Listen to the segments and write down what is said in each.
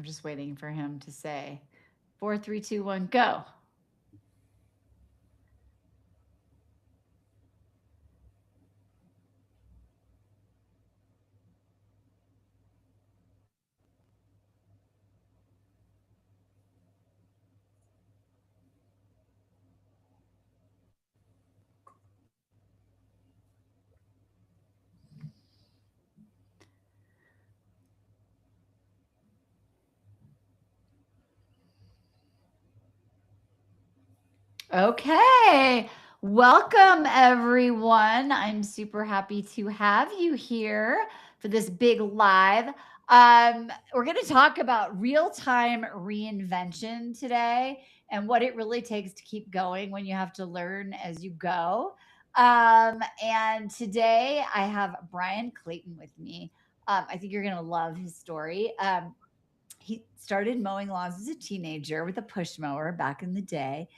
I'm just waiting for him to say 4, 3, 2, 1, go. Okay. Welcome, everyone. I'm super happy to have you here for this big live. We're going to talk about real time reinvention today and what it really takes to keep going when you have to learn as you go. And today I have Brian Clayton with me. I think you're going to love his story. He started mowing lawns as a teenager with a push mower back in the day.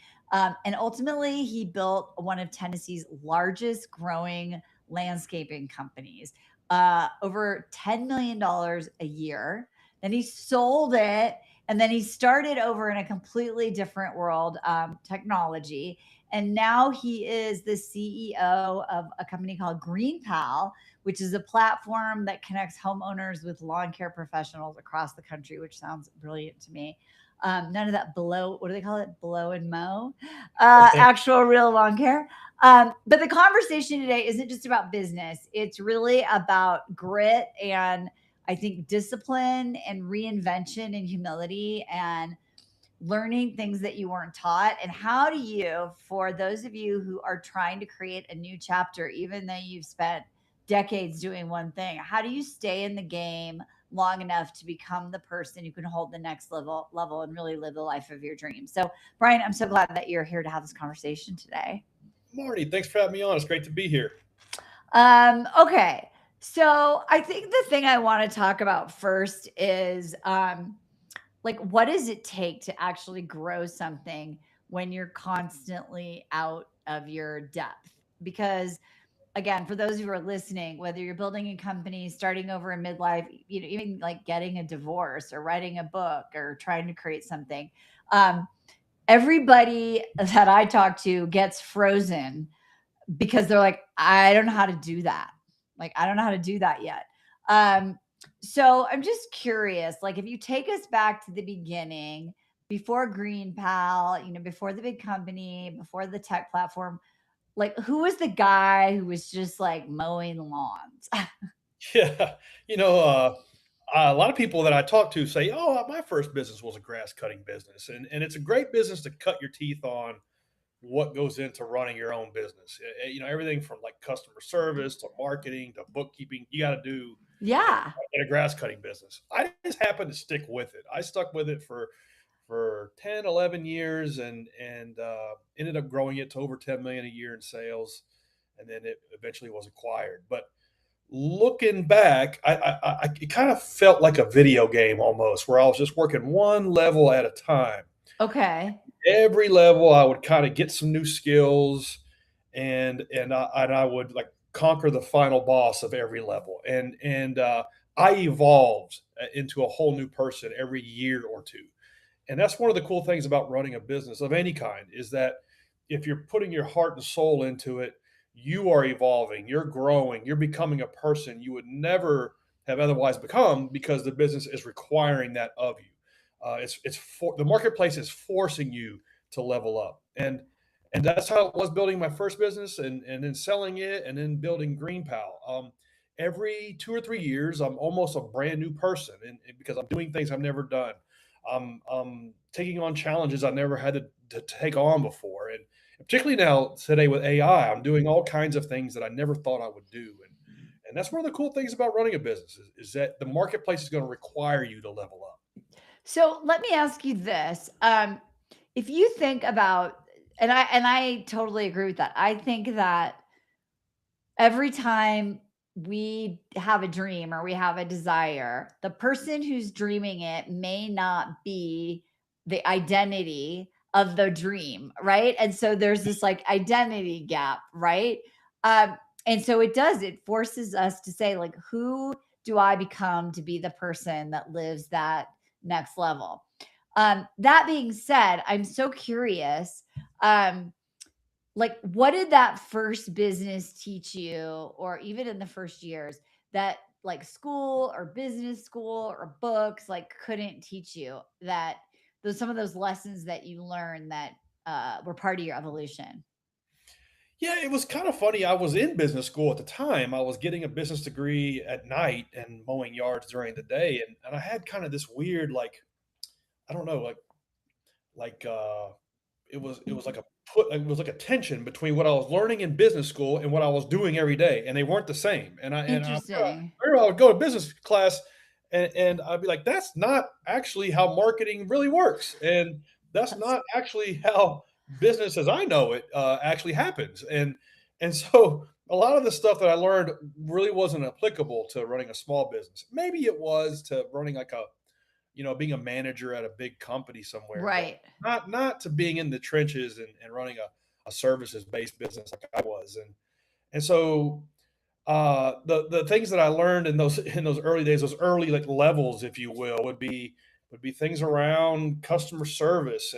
And ultimately, he built one of Tennessee's largest growing landscaping companies, over $10 million a year. Then he sold it, and then he started over in a completely different world, technology. And now he is the CEO of a company called GreenPal, which is a platform that connects homeowners with lawn care professionals across the country, which sounds brilliant to me. None of that blow, what do they call it? Blow and mow, actual real lawn care. But the conversation today isn't just about business, it's really about grit and I think discipline and reinvention and humility and learning things that you weren't taught. And how do you, for those of you who are trying to create a new chapter, even though you've spent decades doing one thing, how do you stay in the game long enough to become the person who can hold the next level and really live the life of your dreams? So Brian, I'm so glad that you're here to have this conversation today. Marty, thanks for having me on. It's great to be here. Okay. So I think the thing I want to talk about first is like what does it take to actually grow something when you're constantly out of your depth? Because again, for those who are listening, whether you're building a company, starting over in midlife, even like getting a divorce or writing a book or trying to create something, um, everybody that I talk to gets frozen because they're like, I don't know how to do that. Like, I don't know how to do that yet. Um, so I'm just curious, like, if you take us back to the beginning, before Green Pal, before the big company, before the tech platform, like, who was the guy who was just like mowing lawns? Yeah, you know, uh, a lot of people that I talk to say, "Oh, my first business was a grass cutting business," and it's a great business to cut your teeth on what goes into running your own business. Everything from like customer service to marketing to bookkeeping, you got to do in, Yeah. in a grass cutting business. I just happened to stick with it. I stuck with it for 10, 11 years and ended up growing it to over 10 million a year in sales, and then it eventually was acquired. But looking back, it kind of felt like a video game almost, where I was just working one level at a time. Okay. Every level, I would kind of get some new skills, and I would like conquer the final boss of every level, and I evolved into a whole new person every year or two. And that's one of the cool things about running a business of any kind is that if you're putting your heart and soul into it, you are evolving, you're growing, you're becoming a person you would never have otherwise become because the business is requiring that of you. The marketplace is forcing you to level up, and that's how it was building my first business, and then selling it, and then building GreenPal. Every 2 or 3 years, I'm almost a brand new person, and because I'm doing things I've never done. I'm taking on challenges I never had to take on before, and particularly now today with AI, I'm doing all kinds of things that I never thought I would do, and that's one of the cool things about running a business is that the marketplace is going to require you to level up. So let me ask you this. If you think about, and I totally agree with that. I think that every time we have a dream or we have a desire, the person who's dreaming it may not be the identity of the dream, right? And so there's this like identity gap, right? And so it forces us to say, like, who do I become to be the person that lives that next level. That being said, I'm so curious. Um, like, what did that first business teach you, or even in the first years, that like school or business school or books like couldn't teach you, that those some of those lessons that you learned that were part of your evolution? Yeah, it was kind of funny. I was in business school at the time. I was getting a business degree at night and mowing yards during the day, and I had kind of this weird, like, I don't know, like it was like a tension between what I was learning in business school and what I was doing every day, and they weren't the same. Interesting. I remember I would go to business class, and I'd be like, "That's not actually how marketing really works, and that's That's not actually how business as I know it actually happens." And so a lot of the stuff that I learned really wasn't applicable to running a small business. Maybe it was to running like a being a manager at a big company somewhere, but right. not to being in the trenches and running a services based business like I was. And so the things that I learned in those early days, those early like levels, if you will, would be things around customer service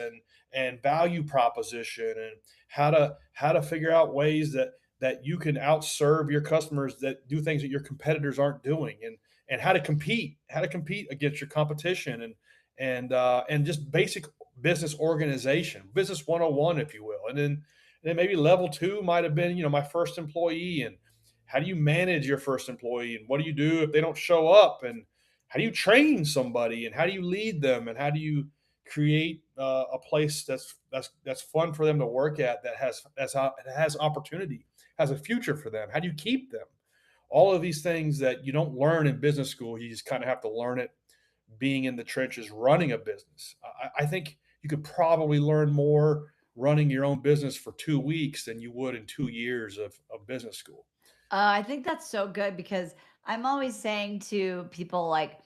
and value proposition and how to figure out ways that you can outserve your customers that do things that your competitors aren't doing, and how to compete against your competition, and just basic business organization, business 101, if you will. And then maybe level two might have been, my first employee, and how do you manage your first employee, and what do you do if they don't show up, and how do you train somebody, and how do you lead them, and how do you create a place that's fun for them to work at, that has opportunity, has a future for them. How do you keep them? All of these things that you don't learn in business school, you just kind of have to learn it being in the trenches running a business. I think you could probably learn more running your own business for 2 weeks than you would in 2 years of business school. I think that's so good because I'm always saying to people like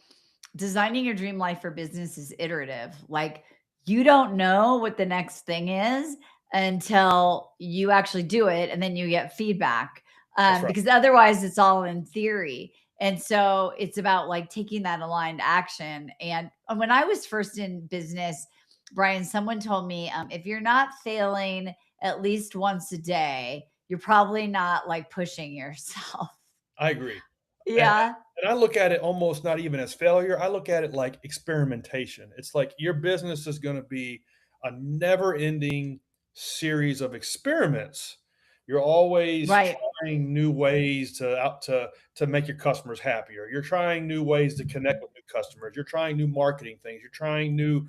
designing your dream life for business is iterative. Like you don't know what the next thing is until you actually do it and then you get feedback. That's right. Because otherwise it's all in theory. And so it's about like taking that aligned action. And when I was first in business, Brian, someone told me if you're not failing at least once a day, you're probably not like pushing yourself. I agree. And Yeah. and I look at it almost not even as failure, I look at it like experimentation. It's like your business is gonna be a never-ending series of experiments. You're always Right. trying new ways to make your customers happier. You're trying new ways to connect with new customers. You're trying new marketing things. You're trying new,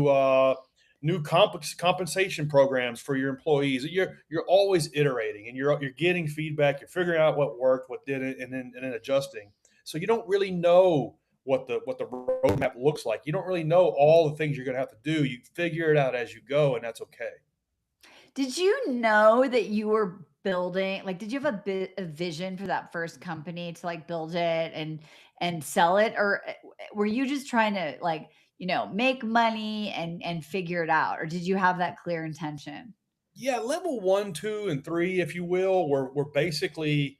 uh, new compensation programs for your employees. You're always iterating, and you're getting feedback. You're figuring out what worked, what didn't, and then adjusting. So you don't really know what the roadmap looks like. You don't really know all the things you're going to have to do. You figure it out as you go, and that's okay. Did you know that you were building like, did you have a vision for that first company to, like, build it and sell it? Or, were you just trying to, like, make money and figure it out? Or did you have that clear intention? Yeah, level one, two, and three, if you will, were basically,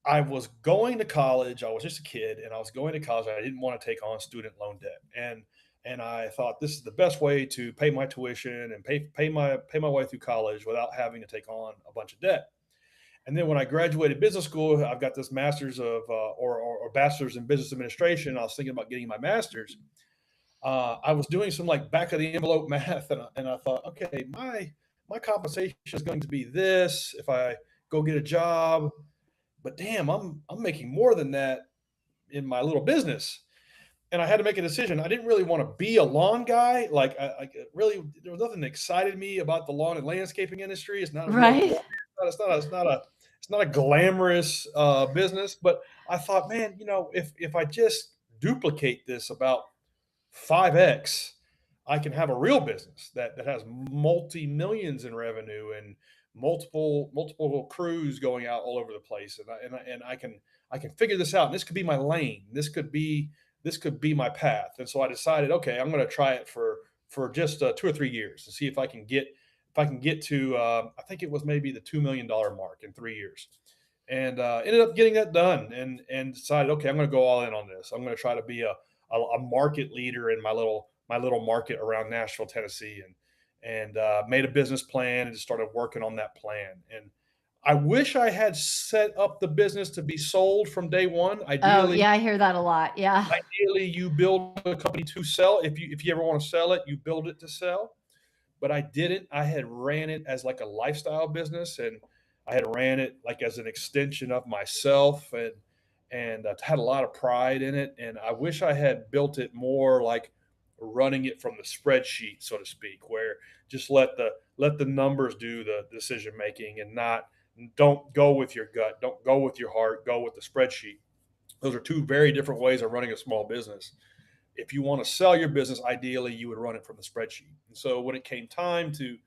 I was going to college. I was just a kid, and I was going to college. I didn't want to take on student loan debt, and I thought this is the best way to pay my tuition and pay my way through college without having to take on a bunch of debt. And then when I graduated business school, I've got this master's of or bachelor's in business administration. I was thinking about getting my master's. I was doing some like back of the envelope math, and I thought, okay, my compensation is going to be this if I go get a job, but damn, I'm making more than that in my little business. And I had to make a decision. I didn't really want to be a lawn guy. Like, really, there was nothing that excited me about the lawn and landscaping industry. It's not a real, Right. it's not a glamorous business. But I thought, man, if I just duplicate this about 5x, I can have a real business that has multi millions in revenue and multiple crews going out all over the place, and I can figure this out. And this could be my lane. This could be my path. And so I decided, okay, I'm going to try it for just 2 or 3 years to see if I can get to I think it was maybe the $2 million mark in 3 years, and ended up getting that done, and decided, okay, I'm going to go all in on this. I'm going to try to be a market leader in my little market around Nashville, Tennessee, and made a business plan and just started working on that plan. And I wish I had set up the business to be sold from day one. Oh, Ideally, yeah, I hear that a lot. Yeah. you build a company to sell. If you ever want to sell it, you build it to sell. But I didn't. I had ran it as like a lifestyle business, and I had ran it like as an extension of myself, and had a lot of pride in it. And I wish I had built it more like running it from the spreadsheet, so to speak, where just let the numbers do the decision making, and not don't go with your gut, don't go with your heart, go with the spreadsheet. Those are two very different ways of running a small business. If you want to sell your business, ideally you would run it from the spreadsheet. And so when it came time to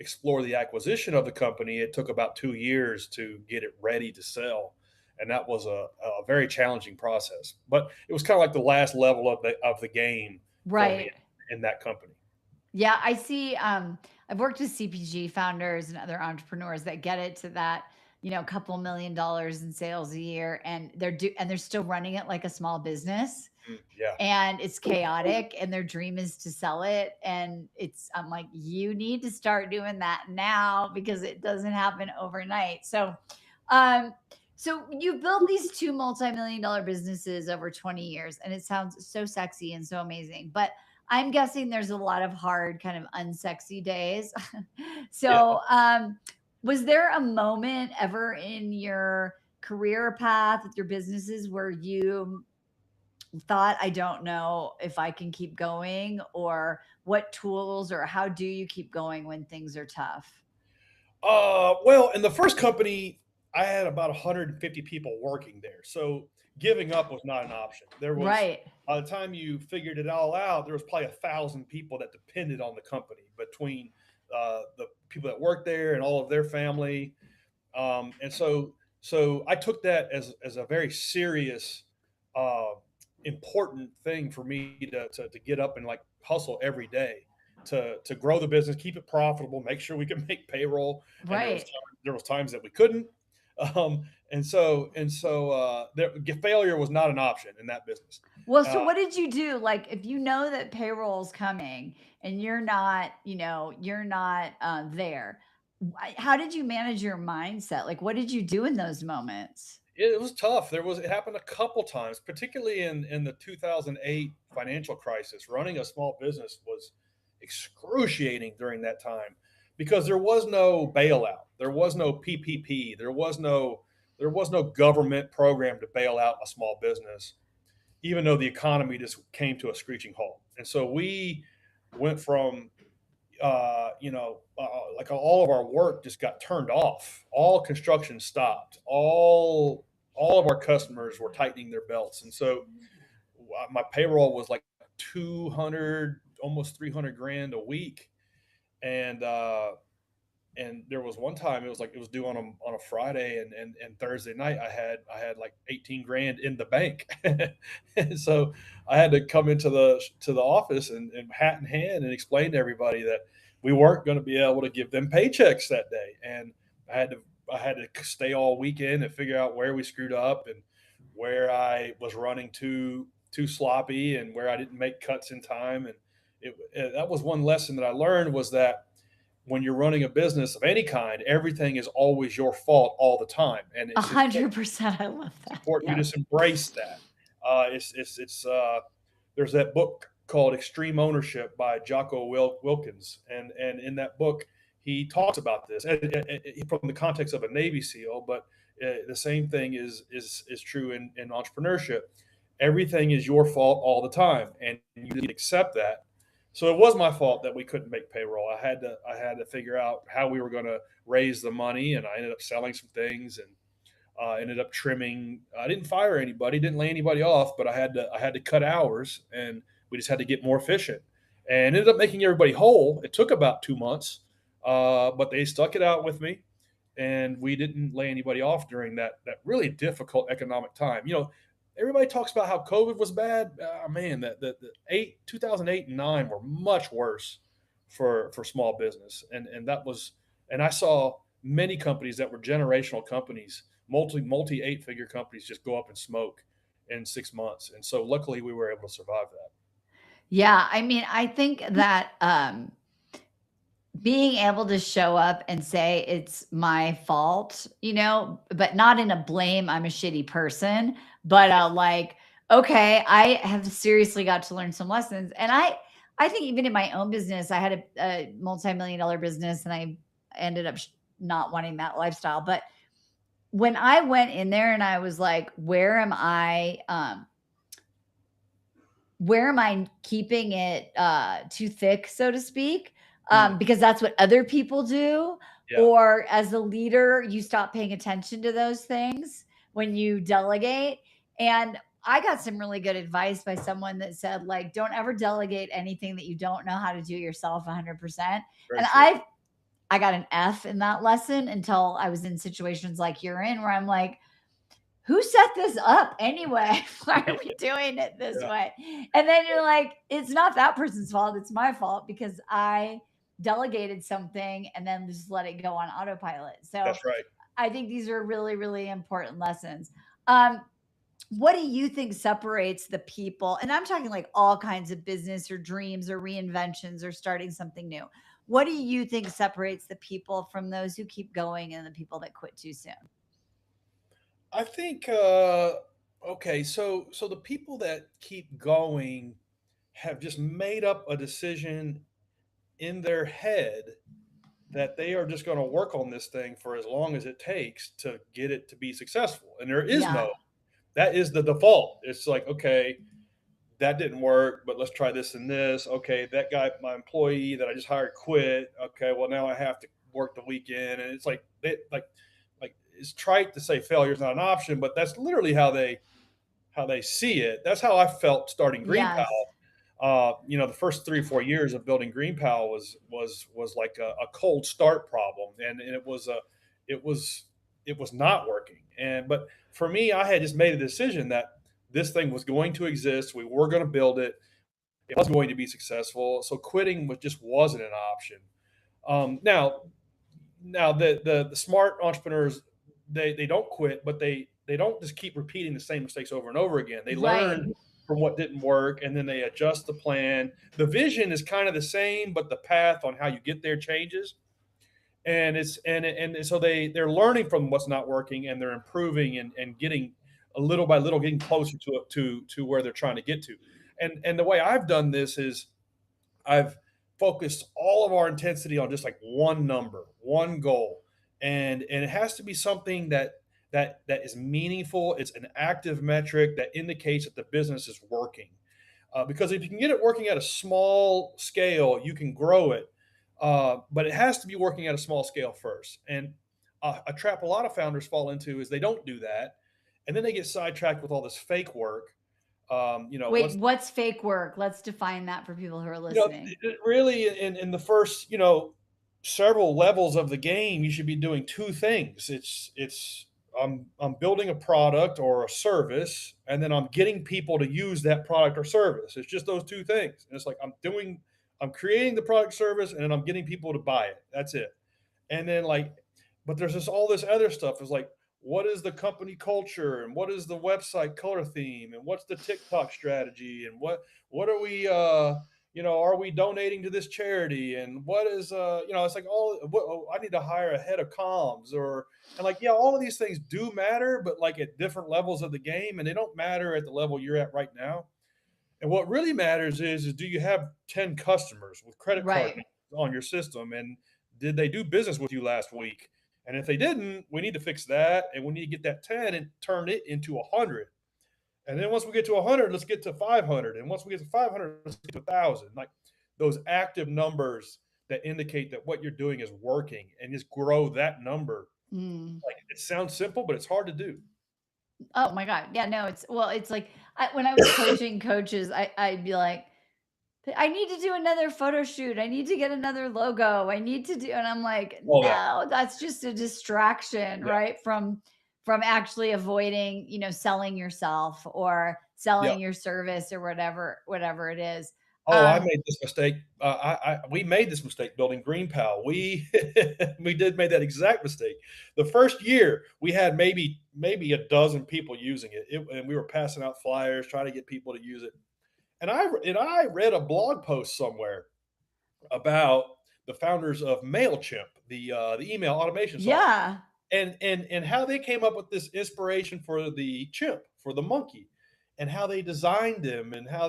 explore the acquisition of the company, it took about 2 years to get it ready to sell. And that was a very challenging process. But it was kind of like the last level of the game for me Right. in that company. Yeah, I see. I've worked with CPG founders and other entrepreneurs that get it to that, couple $1 million in sales a year, and they're still running it like a small business, Yeah. and it's chaotic, and their dream is to sell it. And I'm like, you need to start doing that now because it doesn't happen overnight. Um, so you built these two multi-million dollar businesses over 20 years, and it sounds so sexy and so amazing. But I'm guessing there's a lot of hard, kind of unsexy days. Yeah. Was there a moment ever in your career path with your businesses where you thought, I don't know if I can keep going, or what tools, or how do you keep going when things are tough? Well, in the first company, I had about 150 people working there, so giving up was not an option. There was Right. By the time you figured it all out, there was probably 1,000 people that depended on the company between the people that worked there and all of their family, and so I took that as a very serious, uh, important thing for me to get up and like hustle every day to grow the business, keep it profitable, make sure we can make payroll. And Right. there was times that we couldn't, failure was not an option in that business. Well, Uh, so what did you do? Like, if you know that payroll's coming and you're not there, how did you manage your mindset? Like, what did you do in those moments? it was tough. It happened a couple times, particularly in the 2008 financial crisis. Running a small business was excruciating during that time because there was no bailout, there was no PPP, there was no government program to bail out a small business, even though the economy just came to a screeching halt. And so we went from like all of our work just got turned off. All construction stopped. All of our customers were tightening their belts, and so my payroll was like 200, almost 300 grand a week. And there was one time it was due on a Friday, and Thursday night I had like 18 grand in the bank. And so I had to come into the office and hat in hand and explain to everybody that we weren't going to be able to give them paychecks that day. And I had to I had to stay all weekend and figure out where we screwed up and where I was running too sloppy and where I didn't make cuts in time. And that was one lesson that I learned, was that when you're running a business of any kind, everything is always your fault all the time, and A it's important, 100%. I love it's that. important you Yeah. just embrace that. It's There's that book called Extreme Ownership by Jocko Wilkins, and in that book he talks about this from the context of a Navy SEAL, but the same thing is true in entrepreneurship. Everything is your fault all the time, and you need to accept that. So it was my fault that we couldn't make payroll. I had to figure out how we were going to raise the money, and I ended up selling some things and ended up trimming. I didn't fire anybody, didn't lay anybody off, but I had to cut hours, and we just had to get more efficient, and ended up making everybody whole. It took about 2 months, but they stuck it out with me, and we didn't lay anybody off during that really difficult economic time. Everybody talks about how COVID was bad. Man, the 2008 and 9 were much worse for small business, and I saw many companies that were generational companies, multi 8-figure companies, just go up in smoke. in 6 months. And so luckily we were able to survive that. Yeah, I mean, I think that being able to show up and say it's my fault, but not in a blame, I'm a shitty person, but like, okay, I have seriously got to learn some lessons. And I think even in my own business, I had a multi-million dollar business and I ended up not wanting that lifestyle. But when I went in there and I was like, where am I keeping it too thick, so to speak? Mm, Because that's what other people do. yeah, Or as a leader, you stop paying attention to those things when you delegate. And I got some really good advice by someone that said, like, don't ever delegate anything that you don't know how to do yourself 100%. very And true. I got an F in that lesson until I was in situations like you're in, where I'm like, who set this up anyway? Why are we doing it this Yeah, way? And then you're like, it's not that person's fault. It's my fault because I delegated something and then just let it go on autopilot. So that's right. I think these are really, really important lessons. Um, what do you think separates the people? And I'm talking like all kinds of business or dreams or reinventions or starting something new. What do you think separates the people from those who keep going and the people that quit too soon? I think okay, so the people that keep going have just made up a decision in their head that they are just going to work on this thing for as long as it takes to get it to be successful. And there is Yeah. no, that is the default. It's like, okay, that didn't work, but let's try this and this. Okay, that guy, my employee that I just hired quit. Okay, well now I have to work the weekend. And it's like like it's trite to say failure is not an option, but that's literally how they see it. That's how I felt starting Green Yes. Pal. The first 3 or 4 years of building Green Pal was like a cold start problem, and it was it was not working. And but for me, I had just made a decision that this thing was going to exist. We were going to build it. It was going to be successful. So quitting just wasn't an option. Now the smart entrepreneurs, they don't quit, but they don't just keep repeating the same mistakes over and over again. They Right. learn from what didn't work and then they adjust the plan. The vision is kind of the same, but the path on how you get there changes. And it's and so they're learning from what's not working and they're improving and getting a little by little getting closer to where they're trying to get to. And the way I've done this is I've focused all of our intensity on just like one number, one goal, and it has to be something that is meaningful. It's an active metric that indicates that the business is working. Because if you can get it working at a small scale, you can grow it. But it has to be working at a small scale first. And a trap a lot of founders fall into is they don't do that, and then they get sidetracked with all this fake work. Wait, What's what's fake work? Let's define that for people who are listening. really in the first, several levels of the game, you should be doing two things. It's I'm building a product or a service, and then I'm getting people to use that product or service. It's just those two things. And it's like I'm creating the product service, and then I'm getting people to buy it. That's it. And then but there's just all this other stuff. Is like, what is the company culture, and what is the website color theme, and what's the TikTok strategy, and what are we are we donating to this charity, and what is it's like I need to hire a head of comms, or and like, yeah, all of these things do matter, but like at different levels of the game, and they don't matter at the level you're at right now. And what really matters is do you have 10 customers with credit card Right. numbers on your system, and did they do business with you last week? And if they didn't, we need to fix that, and we need to get that 10 and turn it into 100. And then once we get to 100, let's get to 500. And once we get to 500, let's get to 1,000. Like those active numbers that indicate that what you're doing is working, and just grow that number. Mm. Like it sounds simple, but it's hard to do. Oh my god. Yeah, no, it's like when I was coaching coaches, I'd be like, I need to do another photo shoot. I need to get another logo. I need to do, and I'm like, Oh yeah, no, that's just a distraction, yeah, right? From actually avoiding, selling yourself or yeah. selling your service or whatever it is. Oh, I Um, made this mistake. We made this mistake building GreenPal. We we did made that exact mistake. The first year, we had maybe a dozen people using it, and we were passing out flyers, trying to get people to use it. And I read a blog post somewhere about the founders of Mailchimp, the email automation software, yeah, and how they came up with this inspiration for the chimp, for the monkey, and how they designed him, and how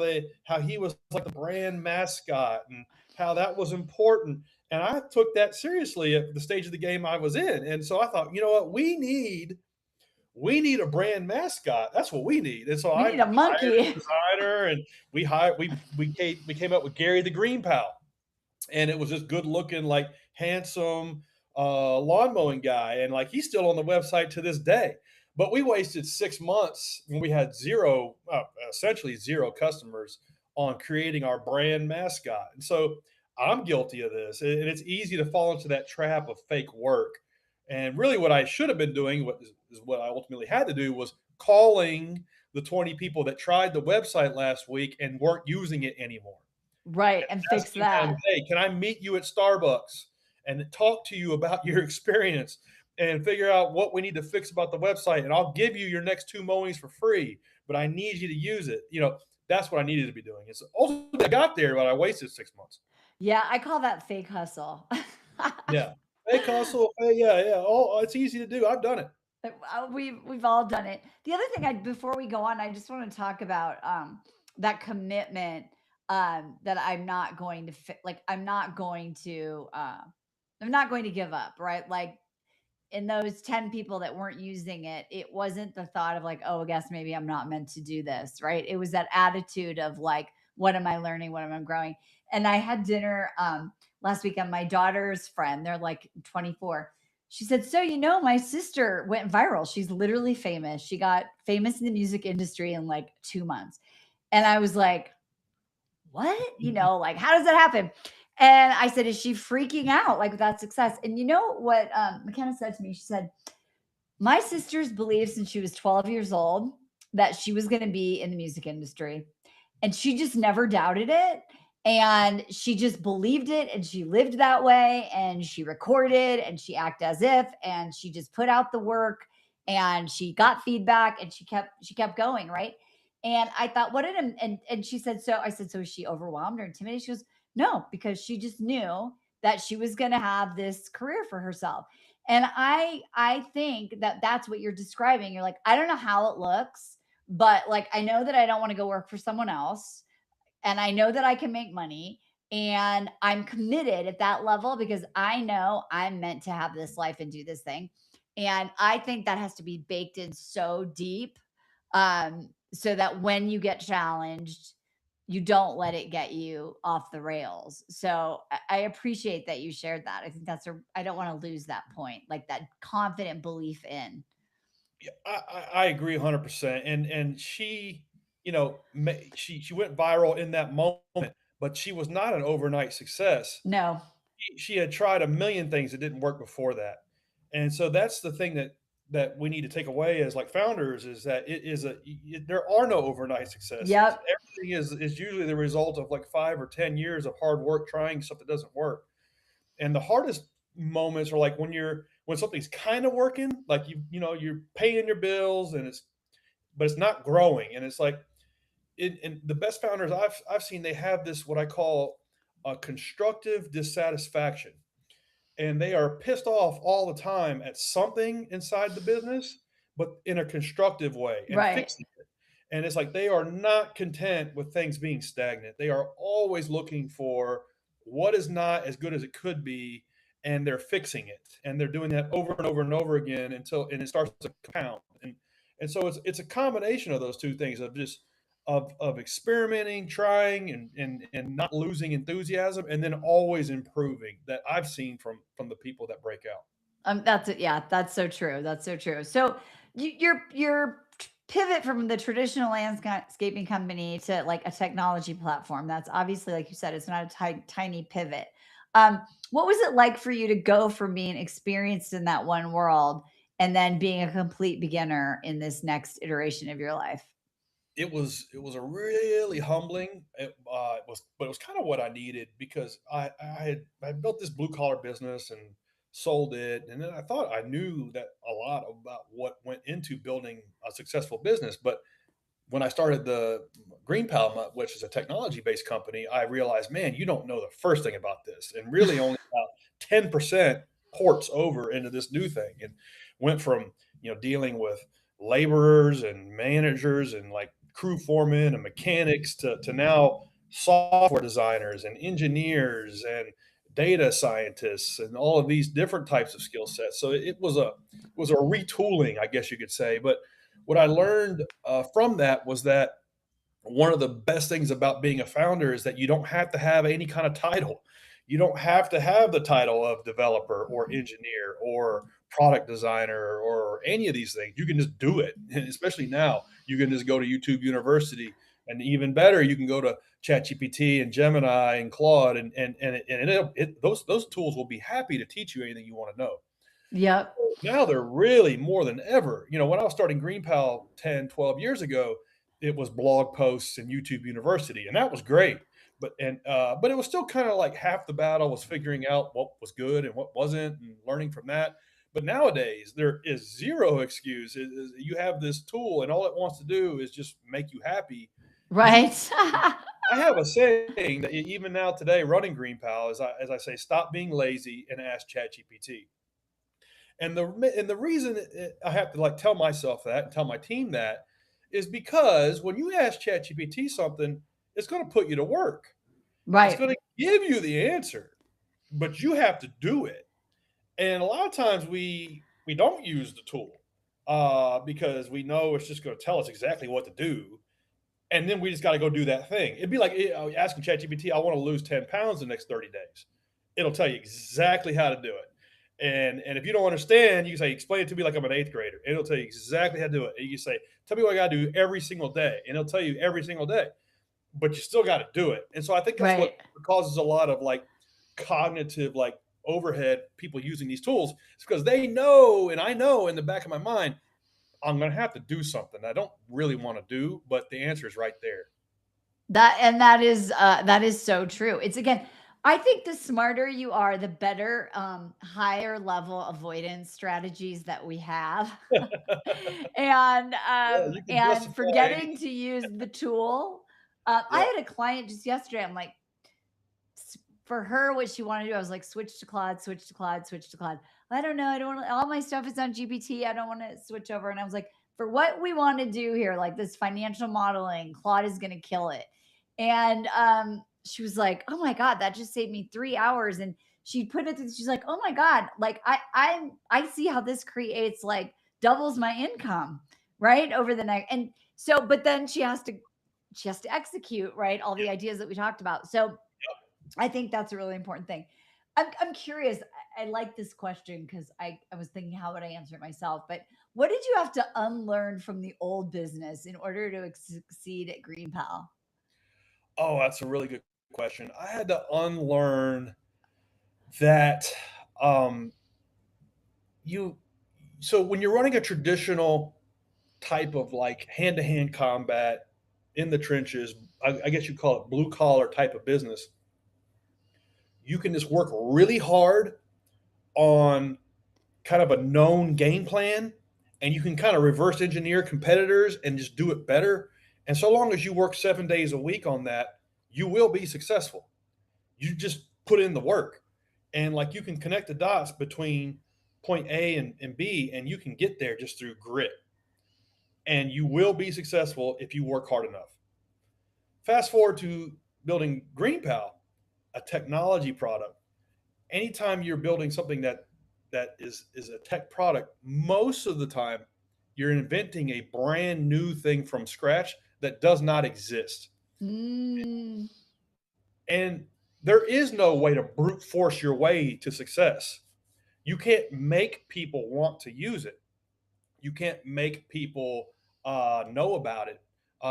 he was like the brand mascot, and how that was important. And I took that seriously at the stage of the game I was in. And so I thought, you know what, we need a brand mascot. That's what we need. And so we I need a hired a monkey. designer, and we came up with Gary the Green Pal, and it was this good looking, like handsome lawn mowing guy, and like he's still on the website to this day. But we wasted 6 months when we had zero, essentially zero customers on creating our brand mascot. And so I'm guilty of this, and it's easy to fall into that trap of fake work. And really, what I should have been doing, is what I ultimately had to do, was calling the 20 people that tried the website last week and weren't using it anymore, Right, and fix asking them, that. "Hey, can I meet you at Starbucks and talk to you about your experience and figure out what we need to fix about the website? And I'll give you your next 2 mowings for free, but I need you to use it." That's what I needed to be doing. It's ultimately I got there, but I wasted 6 months. Yeah, I call that fake hustle. Yeah. Fake hustle. Hey, yeah, yeah. Oh, it's easy to do. I've done it. We've all done it. The other thing, I before we go on, I just want to talk about that commitment, that I'm not going to like I'm not going to give up, right? Like in those 10 people that weren't using it, it wasn't the thought of like, oh, I guess maybe I'm not meant to do this, right? It was that attitude of like, what am I learning? What am I growing? And I had dinner last weekend. My daughter's friend, they're like 24. She said, so, my sister went viral. She's literally famous. She got famous in the music industry in like 2 months. And I was like, what? Like, how does that happen? And I said, is she freaking out like with that success? And you know what McKenna said to me? She said, my sister's believed since she was 12 years old that she was going to be in the music industry. And she just never doubted it. And she just believed it. And she lived that way. And she recorded and she acted as if, and she just put out the work and she got feedback and she kept going. Right. And I thought, what did, and she said, so I said, so is she overwhelmed or intimidated? She goes, no, because she just knew that she was going to have this career for herself. And I think that that's what you're describing. You're like, I don't know how it looks, but like I know that I don't want to go work for someone else, and I know that I can make money, and I'm committed at that level because I know I'm meant to have this life and do this thing. And I think that has to be baked in so deep, so that when you get challenged, you don't let it get you off the rails. So I appreciate that you shared that. I think I don't want to lose that point, like that confident belief in. Yeah, I agree 100%. And she, she went viral in that moment, but she was not an overnight success. No. She had tried a million things that didn't work before that. And so that's the thing that we need to take away as like founders, is that there are no overnight successes. Yep. Everything is usually the result of like 5 or 10 years of hard work trying stuff that doesn't work. And the hardest moments are like when something's kind of working, like you're paying your bills, but it's not growing. And it's like and the best founders I've seen, they have this, what I call a constructive dissatisfaction, and they are pissed off all the time at something inside the business, but in a constructive way, and Right. fixing it. And it's like they are not content with things being stagnant. They are always looking for what is not as good as it could be, and they're fixing it. And they're doing that over and over and over again until it starts to compound. And so it's a combination of those two things, of just of experimenting, trying, and not losing enthusiasm, and then always improving, that I've seen from the people that break out. That's it. Yeah, that's so true. That's so true. So your pivot from the traditional landscaping company to like a technology platform. That's obviously, like you said, it's not a tiny pivot. What was it like for you to go from being experienced in that one world and then being a complete beginner in this next iteration of your life? it was a really humbling. But it was kind of what I needed because I had built this blue collar business and sold it, and then I thought I knew that a lot about what went into building a successful business. But when I started the GreenPal, which is a technology based company, I realized, man, you don't know the first thing about this, and really only about 10% ports over into this new thing, and went from dealing with laborers and managers and like crew foremen and mechanics to now software designers and engineers and data scientists and all of these different types of skill sets. So it was a retooling, I guess you could say. But what I learned from that was that one of the best things about being a founder is that you don't have to have any kind of title. You don't have to have the title of developer or engineer or product designer or any of these things. You can just do it. And especially now, you can just go to YouTube University, and even better, you can go to ChatGPT and Gemini and Claude, those tools will be happy to teach you anything you want to know. Yep. Now they're really more than ever. When I was starting GreenPal 10, 12 years ago, it was blog posts and YouTube University, and that was great. But it was still kind of like half the battle was figuring out what was good and what wasn't, and learning from that. But nowadays, there is zero excuse. You have this tool, and all it wants to do is just make you happy. You, Right. I have a saying that even now today, running GreenPal, as I say, stop being lazy and ask ChatGPT. And the reason I have to like tell myself that and tell my team that is because when you ask ChatGPT something, it's going to put you to work. It's Right. going to give you the answer, but you have to do it. And a lot of times we don't use the tool because we know it's just going to tell us exactly what to do, and then we just got to go do that thing. It'd be like asking ChatGPT, "I want to lose 10 pounds in the next 30 days." It'll tell you exactly how to do it. And if you don't understand, you can say, "Explain it to me like I'm an eighth grader." And it'll tell you exactly how to do it. And you say, "Tell me what I got to do every single day," and it'll tell you every single day. But you still got to do it. And so I think that's what Right. causes a lot of like cognitive like overhead people using these tools. It's because they know, and I know in the back of my mind, I'm going to have to do something I don't really want to do, but the answer is right there. That is so true. It's again, I think the smarter you are, the better higher level avoidance strategies that we have. and Yeah, um you can and justify forgetting anything. to use the tool. I Yeah. had a client just yesterday. I'm like, for her, what she wanted to do, I was like, switch to Claude, switch to Claude, switch to Claude. I don't know. I don't want all my stuff is on GPT. I don't want to switch over. And I was like, for what we want to do here, like this financial modeling, Claude is going to kill it. And she was like, oh my God, that just saved me 3 hours. And she put it, she's like, oh my God, like I see how this creates like doubles my income, right? Over the next. And so, but then she has to execute, right? All the ideas that we talked about. So I think that's a really important thing. I'm curious. I like this question because I was thinking, how would I answer it myself? But what did you have to unlearn from the old business in order to succeed at Green Pal? Oh, that's a really good question. I had to unlearn that um, you. So when you're running a traditional type of like hand to hand combat in the trenches, I guess you call it blue collar type of business, you can just work really hard on kind of a known game plan, and you can kind of reverse engineer competitors and just do it better. And so long as you work 7 days a week on that, you will be successful. You just put in the work, and like you can connect the dots between point A and B, and you can get there just through grit. And you will be successful if you work hard enough. Fast forward to building GreenPal, a technology product. Anytime you're building something that is a tech product, most of the time you're inventing a brand new thing from scratch that does not exist. Mm, And there is no way to brute force your way to success. You can't make people want to use it. You can't make people know about it.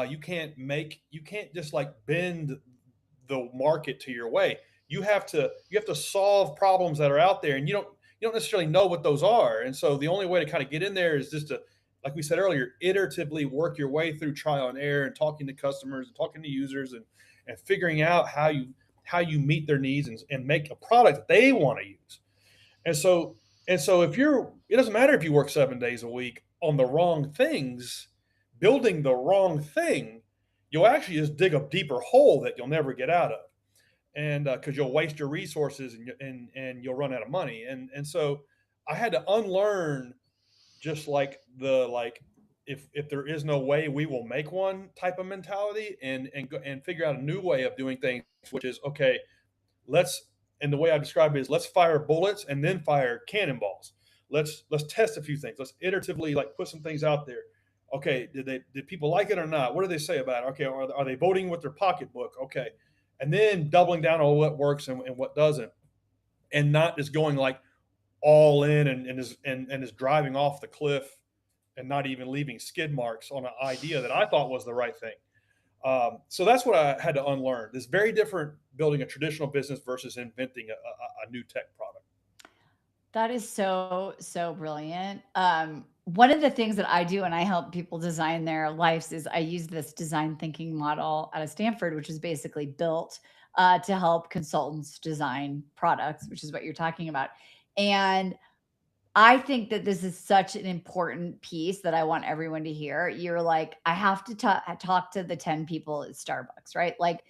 You can't just like bend the market to your way. You have to solve problems that are out there, and you don't necessarily know what those are. And so the only way to kind of get in there is just to like we said earlier, iteratively work your way through trial and error and talking to customers and talking to users and figuring out how you meet their needs and make a product that they want to use. And so if you're, it doesn't matter if you work 7 days a week on the wrong things, building the wrong thing, you'll actually just dig a deeper hole that you'll never get out of. And because you'll waste your resources and you'll run out of money. And so I had to unlearn, just like the like, if there is no way, we will make one type of mentality, and figure out a new way of doing things, which is okay. Let's And the way I describe it is, let's fire bullets and then fire cannonballs. Let's test a few things. Let's iteratively like put some things out there. Okay, did people like it or not? What do they say about it? Okay, are they voting with their pocketbook? Okay, and then doubling down on what works and what doesn't, and not just going like all in and is driving off the cliff and not even leaving skid marks on an idea that I thought was the right thing. So that's what I had to unlearn. It's very different building a traditional business versus inventing a new tech product. That is so, so brilliant. One of the things that I do and I help people design their lives is I use this design thinking model out of Stanford, which is basically built to help consultants design products, which is what you're talking about. And I think that this is such an important piece that I want everyone to hear. You're like, I have to talk to the 10 people at Starbucks, right? Like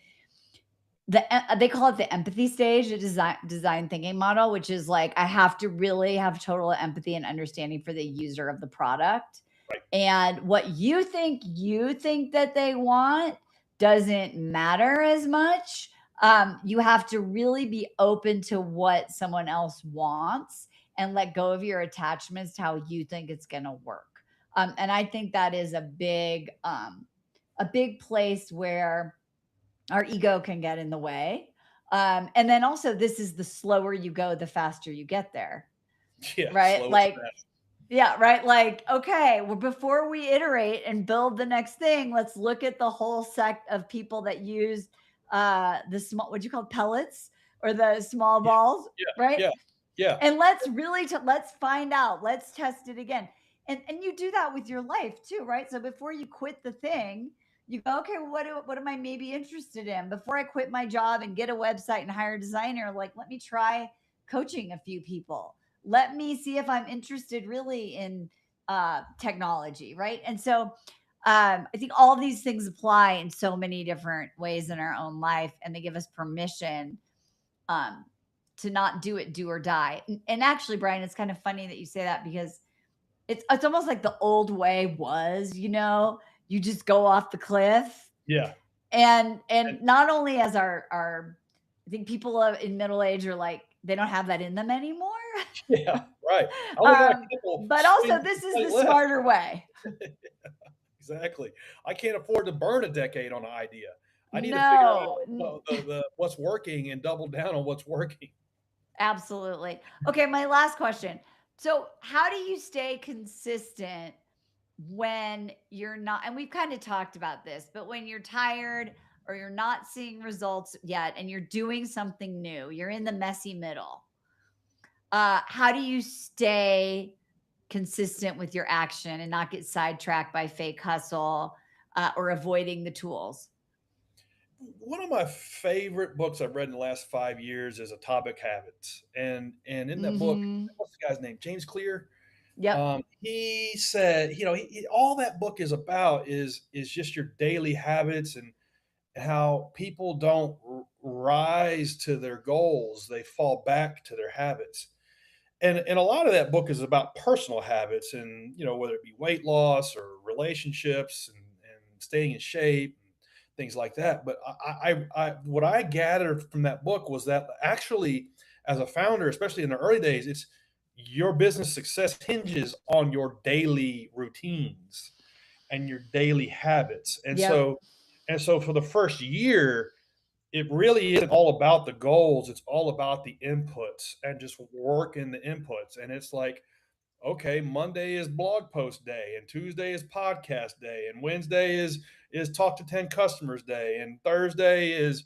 they call it the empathy stage, the design thinking model, which is like I have to really have total empathy and understanding for the user of the product. Right. And what you think that they want doesn't matter as much. You have to really be open to what someone else wants and let go of your attachments to how you think it's going to work. And I think that is a big place where our ego can get in the way. And then also, this is the slower you go, the faster you get there, Yeah, right? slow is Like, fast. yeah, right. Like, okay, well, before we iterate and build the next thing, let's look at the whole sect of people that use the small, what do you call it, pellets or the small Yeah, balls, yeah, right? yeah, yeah, And let's really let's find out, let's test it again. And you do that with your life too, right? So before you quit the thing, you go, okay, well, what am I maybe interested in? Before I quit my job and get a website and hire a designer, like let me try coaching a few people. Let me see if I'm interested really in technology, right? And so I think all these things apply in so many different ways in our own life, and they give us permission um, to not do it, do or die. And actually, Brian, it's kind of funny that you say that because it's almost like the old way was, you just go off the cliff. yeah. And And not only as our I think people in middle age are like they don't have that in them anymore. yeah, right. I only got a couple But also swings of this is play the left. smarter way. Exactly. I can't afford to burn a decade on an idea. I need to figure out No, what's working and double down on what's working. absolutely. Okay, my last question. So, how do you stay consistent when you're not, and we've kind of talked about this, but when you're tired or you're not seeing results yet and you're doing something new, you're in the messy middle. How do you stay consistent with your action and not get sidetracked by fake hustle or avoiding the tools? One of my favorite books I've read in the last 5 years is Atomic Habits, and in that book, Hmm. what's the guy's name? James Clear. Yep. He said, all that book is about is just your daily habits and how people don't rise to their goals; they fall back to their habits. And a lot of that book is about personal habits, and whether it be weight loss or relationships and staying in shape, and things like that. But what I gathered from that book was that actually, as a founder, especially in the early days, it's your business success hinges on your daily routines and your daily habits. And Yep. so for the first year, it really isn't all about the goals. It's all about the inputs and just working the inputs. And it's like, okay, Monday is blog post day, and Tuesday is podcast day, and Wednesday is talk to 10 customers day, and Thursday is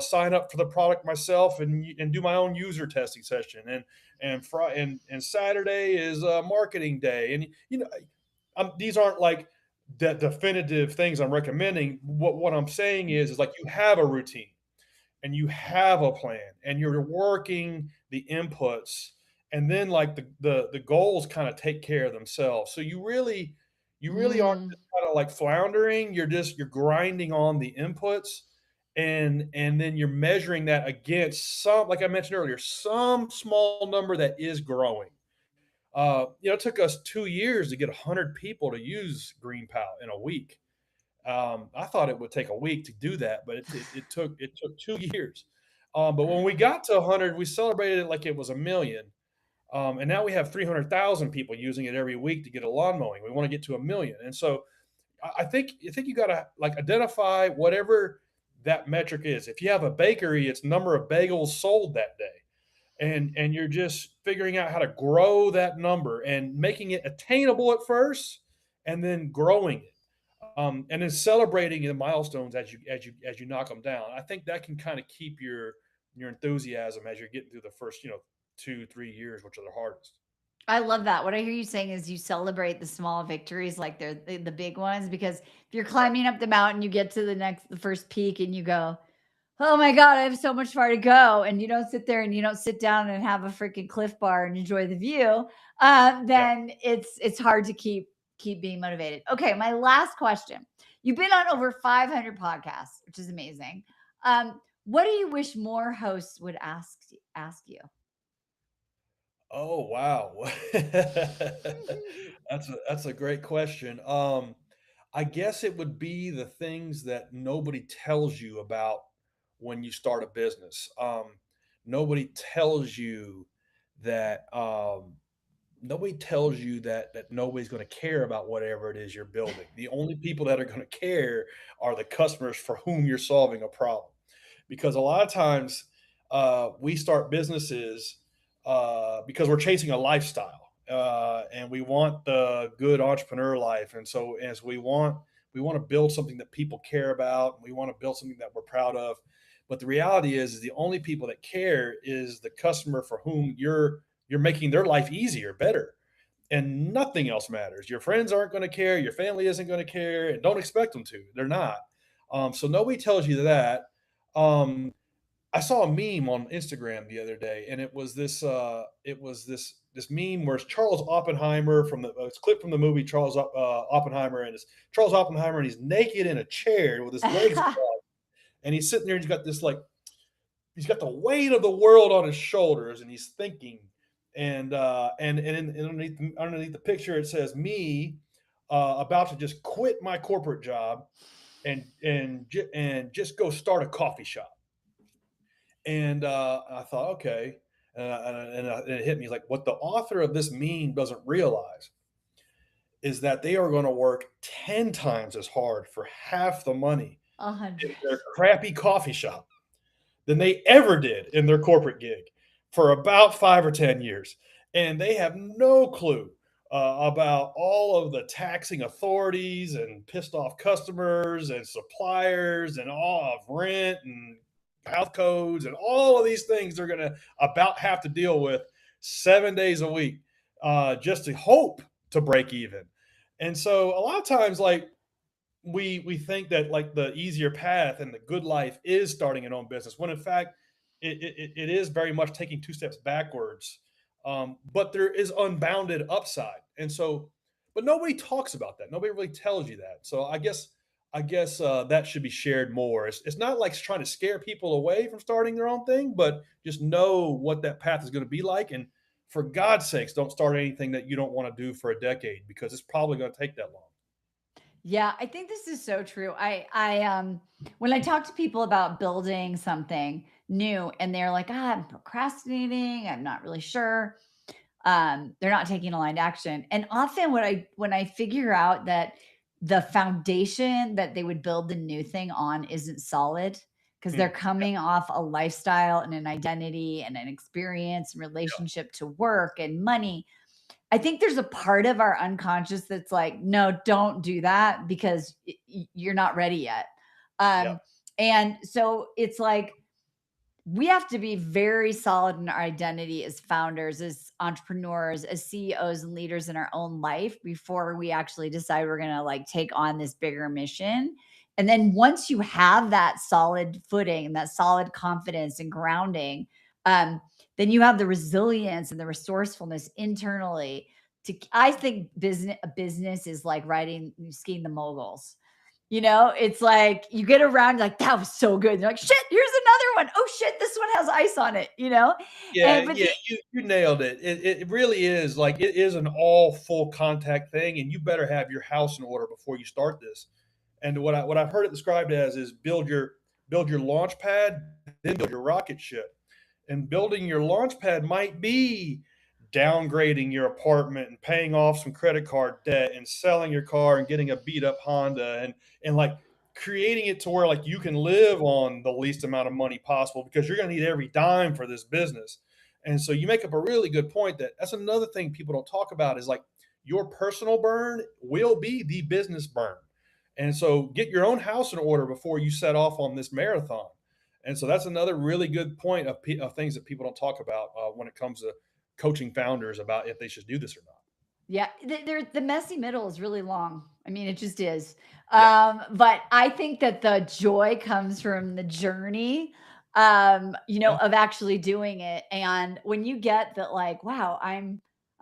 sign up for the product myself and do my own user testing session, and Friday and Saturday is marketing day, and these aren't like the definitive things I'm recommending. What I'm saying is like you have a routine and you have a plan and you're working the inputs, and then like the goals kind of take care of themselves. So you really aren't Mm, just kind of like floundering. You're grinding on the inputs, and then you're measuring that against some, like I mentioned earlier, some small number that is growing. It took us 2 years to get 100 people to use GreenPal in a week. I thought it would take a week to do that, but it took 2 years. But when we got to 100, we celebrated it like it was a million. And now we have 300,000 people using it every week to get a lawn mowing. We want to get to a million, and so I think you got to like identify whatever that metric is. If you have a bakery, it's number of bagels sold that day, and you're just figuring out how to grow that number and making it attainable at first, and then growing it, and then celebrating the milestones as you knock them down. I think that can kind of keep your enthusiasm as you're getting through the first 2-3 years, which are the hardest. I love that. What I hear you saying is you celebrate the small victories like they're the big ones, because if you're climbing up the mountain, you get to the first peak and you go, "Oh my god, I have so much far to go," and you don't sit there and you don't sit down and have a freaking Cliff Bar and enjoy the view, Yeah. then it's hard to keep being motivated. Okay, my last question. You've been on over 500 podcasts, which is amazing. What do you wish more hosts would ask you? Oh, wow. That's a great question. I guess it would be the things that nobody tells you about when you start a business. Nobody tells you that nobody tells you that nobody's going to care about whatever it is you're building. The only people that are going to care are the customers for whom you're solving a problem. Because a lot of times we start businesses because we're chasing a lifestyle, and we want the good entrepreneur life. And so, as we want to build something that people care about, and we want to build something that we're proud of. But the reality is the only people that care is the customer for whom you're making their life easier, better, and nothing else matters. Your friends aren't going to care, your family isn't going to care, and don't expect them to. They're not. So nobody tells you that. Um, I saw a meme on Instagram the other day, and it was this meme where it's Charles Oppenheimer from it's a clip from the movie Charles Oppenheimer, and it's Charles Oppenheimer, and he's naked in a chair with his legs crossed, and he's sitting there, and he's got the weight of the world on his shoulders, and he's thinking, and underneath the picture it says me, about to just quit my corporate job and just go start a coffee shop. And I thought, okay. And it hit me like what the author of this meme doesn't realize is that they are going to work 10 times as hard for half the money A hundred. in their crappy coffee shop than they ever did in their corporate gig for about 5 or 10 years. And they have no clue about all of the taxing authorities and pissed off customers and suppliers and all of rent and health codes and all of these things they're going to about have to deal with 7 days a week, just to hope to break even. And so a lot of times, like we think that like the easier path and the good life is starting an own business, when in fact it is very much taking two steps backwards. But there is unbounded upside, and so but nobody talks about that. Nobody really tells you that. So I guess that should be shared more. It's not like trying to scare people away from starting their own thing, but just know what that path is going to be like. And for God's sakes, don't start anything that you don't want to do for a decade, because it's probably going to take that long. Yeah, I think this is so true. I when I talk to people about building something new and they're like, "Ah, I'm procrastinating, I'm not really sure." They're not taking aligned action. And often when I figure out that the foundation that they would build the new thing on isn't solid, because they're Hmm. coming off a lifestyle and an identity and an experience and relationship to work and money, I think there's a part of our unconscious that's like, no, don't do that because you're not ready yet. Yeah. Um, and so it's like we have to be very solid in our identity as founders, as entrepreneurs, as CEOs and leaders in our own life before we actually decide we're going to like take on this bigger mission. And then once you have that solid footing and that solid confidence and grounding, um, then you have the resilience and the resourcefulness internally to, I think business is like skiing the moguls. It's like you get around like that was so good. You're like, shit, here's another one. Oh shit, this one has ice on it. Yeah, And but yeah, you nailed it. It really is like it is an all full contact thing, and you better have your house in order before you start this. And what I've heard it described as is build your launch pad, then build your rocket ship. And building your launch pad might be downgrading your apartment and paying off some credit card debt and selling your car and getting a beat up Honda and like creating it to where like you can live on the least amount of money possible because you're going to need every dime for this business. And so you make up a really good point that that's another thing people don't talk about is like your personal burn will be the business burn. And so get your own house in order before you set off on this marathon. And so that's another really good point of things that people don't talk about when it comes to coaching founders about if they should do this or not. yeah, the messy middle is really long. I mean, it just is. Yeah. But I think that the joy comes from the journey, Yeah. of actually doing it. And when you get that, like, wow, I'm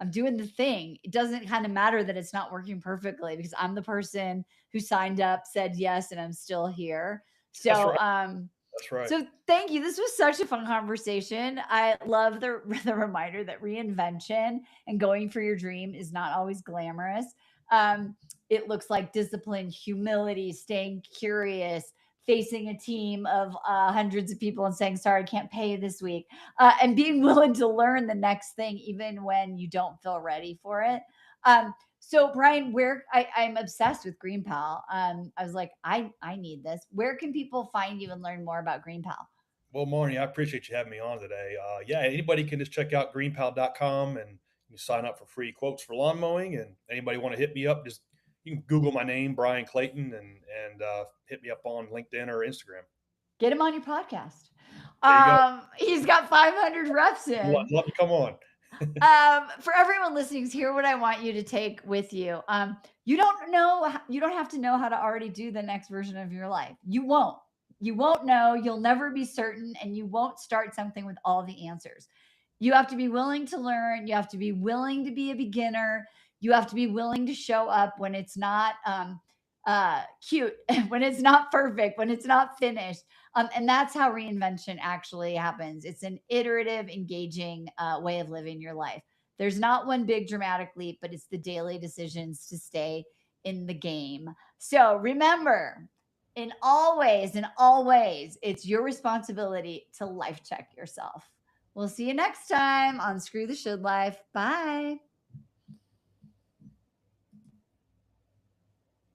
doing the thing. It doesn't kind of matter that it's not working perfectly because I'm the person who signed up, said yes, and I'm still here. That's So, right. That's right. so thank you. This was such a fun conversation. I love the the reminder that reinvention and going for your dream is not always glamorous. It looks like discipline, humility, staying curious, facing a team of hundreds of people and saying, "Sorry, I can't pay you this week," and being willing to learn the next thing even when you don't feel ready for it. So Brian, I'm obsessed with GreenPal. I was like, I need this. Where can people find you and learn more about GreenPal? Well, Marnie, I appreciate you having me on today. Yeah, anybody can just check out greenpal.com and you sign up for free quotes for lawn mowing. And anybody want to hit me up, just you can Google my name, Brian Clayton, and hit me up on LinkedIn or Instagram. Get him on your podcast. There you go. He's got 500 reps in. Love to come on. For everyone listening, here's what I want you to take with you. You don't have to know how to already do the next version of your life. You won't know, you'll never be certain, and you won't start something with all the answers. You have to be willing to learn, you have to be willing to be a beginner, you have to be willing to show up when it's not cute, when it's not perfect, when it's not finished. And that's how reinvention actually happens. It's an iterative, engaging way of living your life. There's not one big dramatic leap, but it's the daily decisions to stay in the game. So remember, in all ways, it's your responsibility to life check yourself. We'll see you next time on Screw the Should Life. Bye.